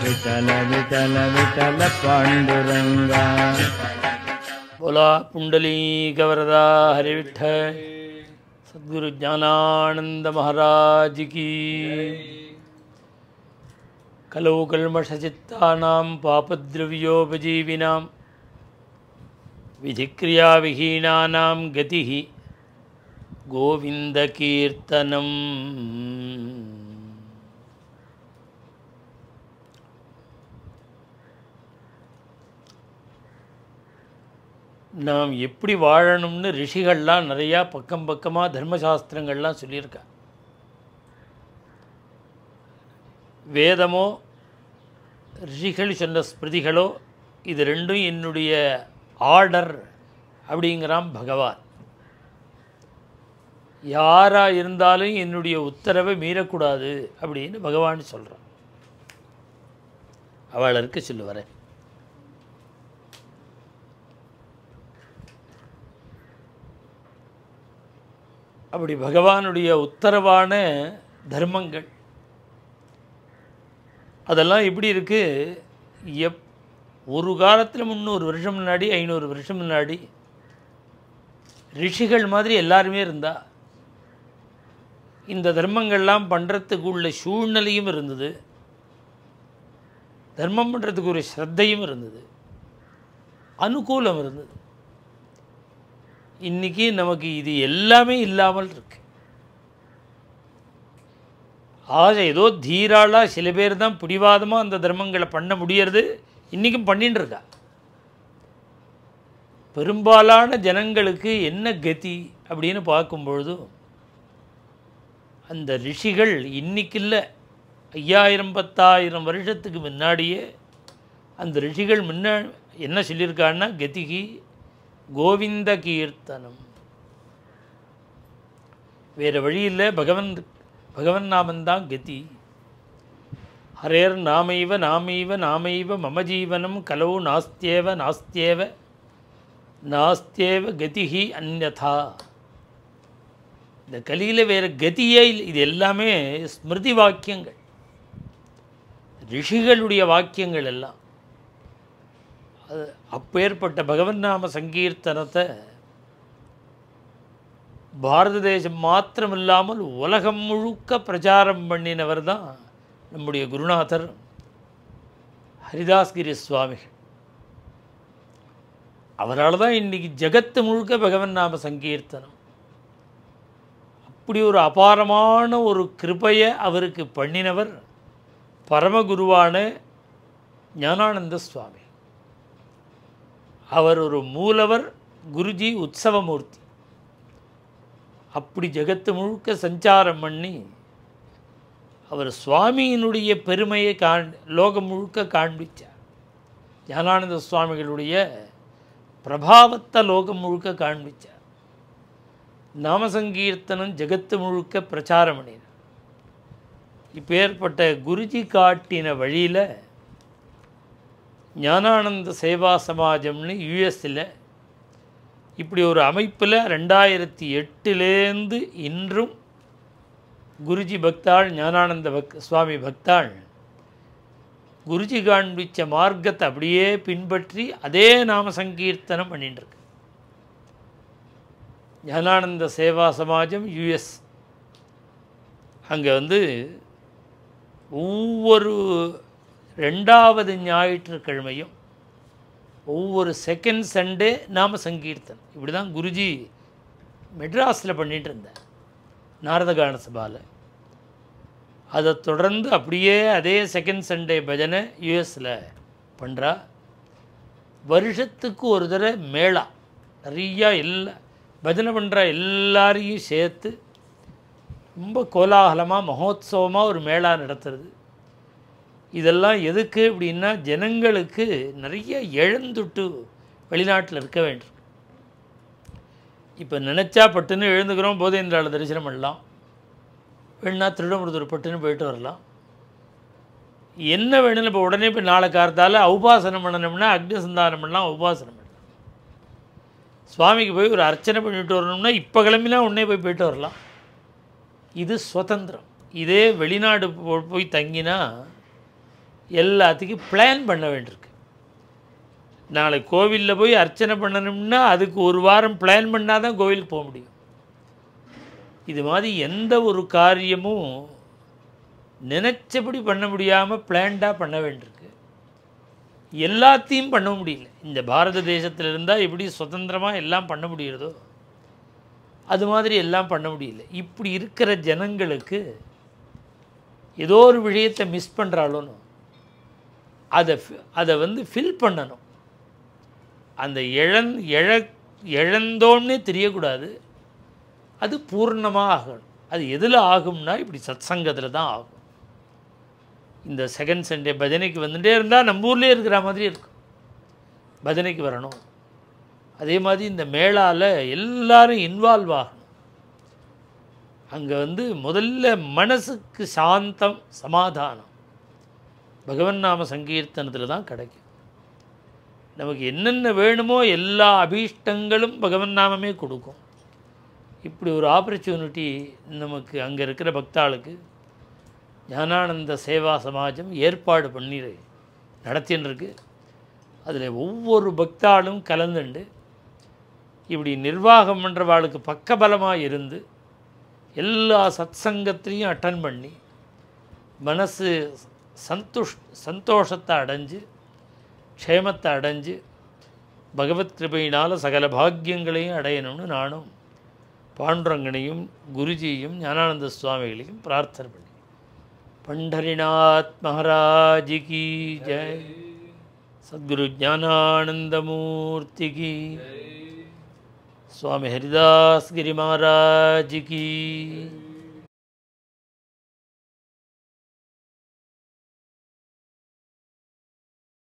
विठल विठल विठल पांडुरंगा। बोला पुंडलीक वरदा हरि विठ्ठल। सद्गुरु ज्ञानानंद महाराज की। कलौ कल्मषचित्तानां पापद्रव्योपजीविनां विधिक्रियाविहीनानां गतिः गोविन्दकीर्तनम्। நாம் எப்படி வாழணும்னு ரிஷிகள்லாம் நிறையா பக்கம் பக்கமாக தர்மசாஸ்திரங்கள்லாம் சொல்லியிருக்கா. வேதமோ ரிஷிகள் சொன்ன ஸ்மிருதிகளோ இது ரெண்டும் என்னுடைய ஆர்டர் அப்படிங்கிறான் பகவான். யாராக இருந்தாலும் என்னுடைய உத்தரவை மீறக்கூடாது அப்படின்னு பகவான் சொல்கிறான். அவள் இருக்க சொல்லுவாரேன். அப்படி பகவானுடைய உத்தரவான தர்மங்கள் அதெல்லாம் எப்படி இருக்குது? ஒரு காலத்தில் 300 வருஷம் முன்னாடி 500 வருஷம் முன்னாடி ரிஷிகள் மாதிரி எல்லாருமே இருந்தா இந்த தர்மங்கள்லாம் பண்ணுறதுக்கு உள்ள சூழ்நிலையும் இருந்தது, தர்மம் பண்ணுறதுக்கு ஒரு ஸ்ரத்தையும் இருந்தது, அனுகூலம் இருந்தது. இன்றைக்கி நமக்கு இது எல்லாமே இல்லாமல் இருக்கு. ஆக ஏதோ தீராளாக சில பேர் தான் பிடிவாதமாக அந்த தர்மங்களை பண்ண முடியறது, இன்றைக்கும் பண்ணின்னு இருக்கா. பெரும்பாலான ஜனங்களுக்கு என்ன கதி அப்படின்னு பார்க்கும்பொழுதும் அந்த ரிஷிகள் இன்றைக்கி இல்லை, 5000-10,000 வருஷத்துக்கு முன்னாடியே அந்த ரிஷிகள் என்ன சொல்லியிருக்காங்கன்னா கதிகி கோவிந்த கீர்த்தனம். வேறு வழி இல்லை, பகவன் நாமந்தான் கதி. ஹரேர் நாமைவ நாமைவ நாமைவ மம ஜீவனம் கலவு நாஸ்தியேவ நாஸ்தியேவ நாஸ்தியேவ கதிஹி அந்யதா. இந்த கலியில் வேறு கதியே இல்லை. இது எல்லாமே ஸ்மிருதி வாக்கியங்கள், ரிஷிகளுடைய வாக்கியங்கள் எல்லாம். அது அப்பேற்பட்ட பகவன் நாம சங்கீர்த்தனத்தை பாரத தேசம் மாத்திரமில்லாமல் உலகம் முழுக்க பிரச்சாரம் பண்ணினவர் தான் நம்முடைய குருநாதர் ஹரிதாஸ்கிரி சுவாமிகள். அவரால் தான் இன்றைக்கி ஜகத்து முழுக்க பகவன் நாம சங்கீர்த்தனம். அப்படி ஒரு அபாரமான ஒரு கிருபையை அவருக்கு பண்ணினவர் பரமகுருவான ஞானானந்த சுவாமி. அவர் ஒரு மூலவர், குருஜி உற்சவமூர்த்தி. அப்படி ஜகத்து முழுக்க சஞ்சாரம் பண்ணி அவர் சுவாமியினுடைய பெருமையை லோகம் முழுக்க காண்பித்தார். ஞானானந்த சுவாமிகளுடைய பிரபாவத்தை லோகம் முழுக்க காண்பித்தார். நாமசங்கீர்த்தனம் ஜகத்து முழுக்க பிரச்சாரம் பண்ணினார். இப்பேற்பட்ட குருஜி காட்டின வழியில் ஞானானந்த சேவா சமாஜம்னு யுஎஸில் இப்படி ஒரு அமைப்பில் 2008லேருந்து இன்றும் குருஜி பக்தாள் ஞானானந்த சுவாமி பக்தாள் குருஜி காண்பித்த மார்க்கத்தை அப்படியே பின்பற்றி அதே நாம சங்கீர்த்தனம் பண்ணிட்டுருக்கு. ஞானானந்த சேவா சமாஜம் யுஎஸ். அங்கே ஒவ்வொரு 2வது ஞாயிற்றுக்கிழமையும் ஒவ்வொரு செகண்ட் சண்டே நாம சங்கீர்த்தனம். இப்படி தான் குருஜி மெட்ராஸில் பண்ணிகிட்டு இருந்தார், நாரதகான சபாவில். அதை தொடர்ந்து அப்படியே அதே செகண்ட் சண்டே பஜனை யுஎஸில் பண்ணுறா. வருஷத்துக்கு ஒரு தடவை மேளா, நிறையா பஜனை பண்ணுற எல்லாரையும் சேர்த்து ரொம்ப கோலாகலமாக மகோத்சவமாக ஒரு மேளா நடத்துறது. இதெல்லாம் எதுக்கு அப்படின்னா ஜனங்களுக்கு நிறைய இழந்துட்டு வெளிநாட்டில் இருக்க வேண்டும். இப்போ நினச்சா பட்டுன்னு எழுந்துக்கிறோம், போதேந்திராவில் தரிசனம் பண்ணலாம், வேணுன்னா திருடமுருதூர் பட்டுன்னு போயிட்டு வரலாம். என்ன வேணும்னு இப்போ உடனே போய் நாளை காலத்தால் உபாசனம் பண்ணணும்னா அக்னி சந்தானம் பண்ணலாம், உபாசனம் பண்ணலாம். சுவாமிக்கு போய் ஒரு அர்ச்சனை பண்ணிட்டு வரணும்னா இப்போ கிளம்பினா உடனே போயிட்டு வரலாம். இது சுதந்திரம். இதே வெளிநாடு போய் தங்கினா எல்லாத்துக்கும் பிளான் பண்ண வேண்டியிருக்கு. நாளை கோவிலில் போய் அர்ச்சனை பண்ணணும்னா அதுக்கு ஒரு வாரம் பிளான் பண்ணால் தான் கோவிலுக்கு போக முடியும். இது மாதிரி எந்த ஒரு காரியமும் நினச்சபடி பண்ண முடியாமல் பிளான்டாக பண்ண வேண்டியிருக்கு. எல்லாத்தையும் பண்ண முடியல. இந்த பாரத தேசத்தில் இருந்தால் எப்படி சுதந்திரமாக எல்லாம் பண்ண முடிகிறதோ அது மாதிரி எல்லாம் பண்ண முடியல. இப்படி இருக்கிற ஜனங்களுக்கு ஏதோ ஒரு விஷயத்தை மிஸ் பண்ணுறாளோன்னு அதை வந்து ஃபில் பண்ணணும். அந்த இழந்தோன்னே தெரியக்கூடாது. அது பூர்ணமாக ஆகணும். அது எதில் ஆகும்னா இப்படி சத்சங்கத்தில் தான் ஆகும். இந்த செகண்ட் சண்டே பஜனைக்கு வந்துகிட்டே இருந்தால் நம்ம ஊர்லேயே இருக்கிற மாதிரி இருக்கும். பஜனைக்கு வரணும். அதே மாதிரி இந்த மேளாவில் எல்லாரும் இன்வால்வ் ஆகணும். அங்கே வந்து முதல்ல மனசுக்கு சாந்தம் சமாதானம் பகவன் நாம சங்கீர்த்தனத்தில் தான் கிடைக்கும். நமக்கு என்னென்ன வேணுமோ எல்லா அபீஷ்டங்களும் பகவன் நாமமே கொடுக்கும். இப்படி ஒரு ஆப்பர்ச்சுனிட்டி நமக்கு அங்கே இருக்கிற பக்தாளுக்கு ஞானானந்த சேவா சமாஜம் ஏற்பாடு பண்ணி நடத்தின்னு இருக்கு. அதில் ஒவ்வொரு பக்தாளும் கலந்துண்டு இப்படி நிர்வாகம் பண்ணுறவாளுக்கு பக்கபலமாக இருந்து எல்லா சத்சங்கத்திலையும் அட்டன் பண்ணி மனசு சந்தோஷத்தை அடைஞ்சு க்ஷேமத்தை அடைஞ்சு பகவத் கிருபையினால் சகல பாக்கியங்களையும் அடையணும்னு நானும் பாண்டுரங்கனையும் குருஜியும் ஞானானந்த சுவாமிகளையும் பிரார்த்தனை பண்ணி பண்டரிநாத் மகாராஜி கி ஜெய், சத்குரு ஞானானந்தமூர்த்தி கி, சுவாமி ஹரிதாஸ் கிரி மகாராஜ் கி.